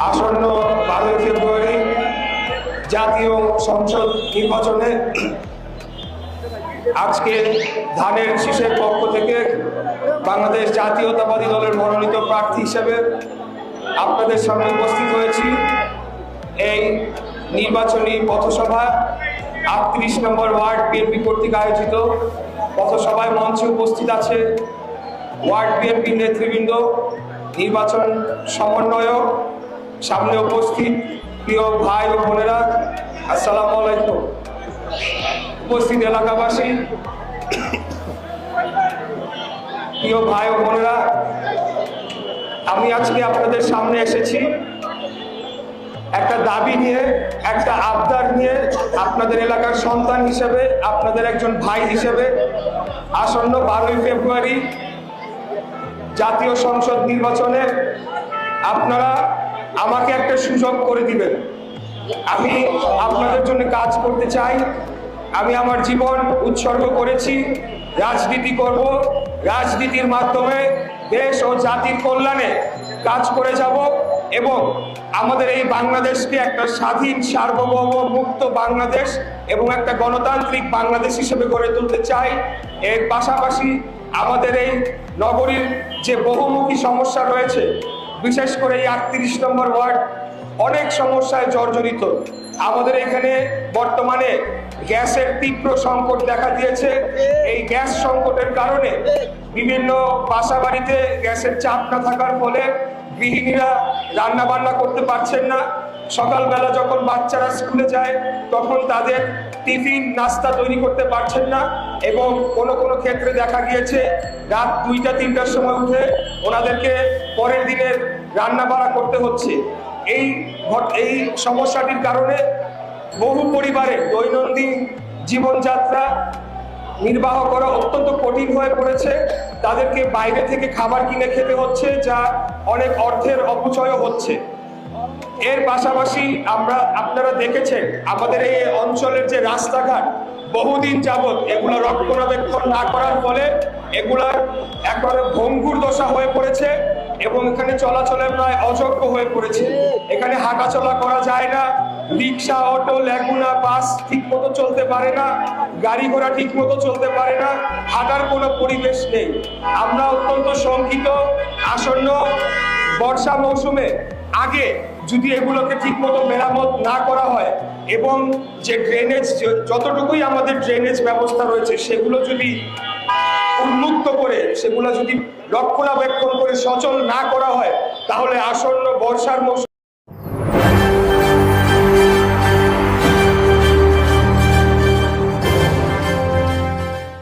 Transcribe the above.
আসন্ন 12 ফেব্রুয়ারি জাতীয় সংসদ নির্বাচনে আজকে ধানের শীষের পক্ষ থেকে বাংলাদেশ জাতীয়তাবাদী দলের মনোনীত প্রার্থী হিসেবে আপনাদের সামনে উপস্থিত হয়েছি। এই নির্বাচনী পথসভা 38 নম্বর ওয়ার্ড বিএনপি কর্তৃক আয়োজিত পথসভায় মঞ্চে উপস্থিত আছে ওয়ার্ড বিএনপি নেতৃবৃন্দ, নির্বাচন সমন্বয়ক, সামনে উপস্থিত প্রিয় ভাই ও বোনেরা, আসসালামু আলাইকুম। উপস্থিত এলাকাবাসী, প্রিয় ভাই ও বোনেরা, আমি আজকে আপনাদের সামনে এসেছি একটা দাবি নিয়ে, একটা আবদার নিয়ে। আপনাদের এলাকার সন্তান হিসেবে, আপনাদের একজন ভাই হিসেবে আসন্ন 12 ফেব্রুয়ারি জাতীয় সংসদ নির্বাচনে আপনারা আমাকে একটা সুযোগ করে দিবেন। আমি আপনাদের জন্য কাজ করতে চাই। আমি আমার জীবন উৎসর্গ করেছি, রাজনীতি করব, রাজনীতির মাধ্যমে দেশ ও জাতির কল্যাণে কাজ করে যাব এবং আমাদের এই বাংলাদেশকে একটা স্বাধীন, সার্বভৌম, মুক্ত বাংলাদেশ এবং একটা গণতান্ত্রিক বাংলাদেশ হিসেবে গড়ে তুলতে চাই। এর পাশাপাশি আমাদের এই নগরীর যে বহুমুখী সমস্যা রয়েছে, বিশেষ করে এই 38 নম্বর ওয়ার্ড অনেক সমস্যায় জর্জরিত। আমাদের এখানে বর্তমানে গ্যাসের তীব্র সংকট দেখা দিয়েছে। এই গ্যাস সংকটের কারণে বিভিন্ন বাসা বাড়িতে গ্যাসের চাপ না থাকার ফলে গৃহিণীরা রান্না বান্না করতে পারছেন না। সকালবেলা যখন বাচ্চারা স্কুলে যায় তখন তাদের টিফিন নাস্তা তৈরি করতে পারছেন না এবং কোনো কোনো ক্ষেত্রে দেখা গিয়েছে রাত 2টা-3টার সময় উঠে ওনাদেরকে পরের দিনের রান্না বাড়া করতে হচ্ছে। এই সমস্যাটির কারণে বহু পরিবারের দৈনন্দিন জীবনযাত্রা নির্বাহ করা অত্যন্ত কঠিন হয়ে পড়েছে। তাদেরকে বাইরে থেকে খাবার কিনে খেতে হচ্ছে, যা অনেক অর্থের অপচয় হচ্ছে। এর পাশাপাশি আপনারা দেখেছেন আমাদের এই অঞ্চলের যে রাস্তাঘাট বহুদিন যাবৎ এগুলো রক্ষণাবেক্ষণ না করার ফলে এগুলার একেবারে ভঙ্গুর দশা হয়ে পড়েছে এবং এখানে চলাচলের প্রায় অযোগ্য হয়ে পড়েছে। এখানে হাঁটাচলা করা যায় না, রিক্সা, অটো, ল্যাগুনা, বাস ঠিক মতো চলতে পারে না, গাড়ি ঘোড়া ঠিক মতো চলতে পারে না, হাঁটার কোনো পরিবেশ নেই। আমরা অত্যন্ত শঙ্কিত। আসন্ন বর্ষা মৌসুমে আগে যদি এগুলোকে ঠিকমতো মেরামত না করা হয় এবং যে ড্রেনেজ, যতটুকুই আমাদের ড্রেনেজ ব্যবস্থা রয়েছে সেগুলো যদি উন্মুক্ত করে, সেগুলো যদি রক্ষণাবেক্ষণ করে সচল না করা হয়, তাহলে আসন্ন বর্ষার মৌসুম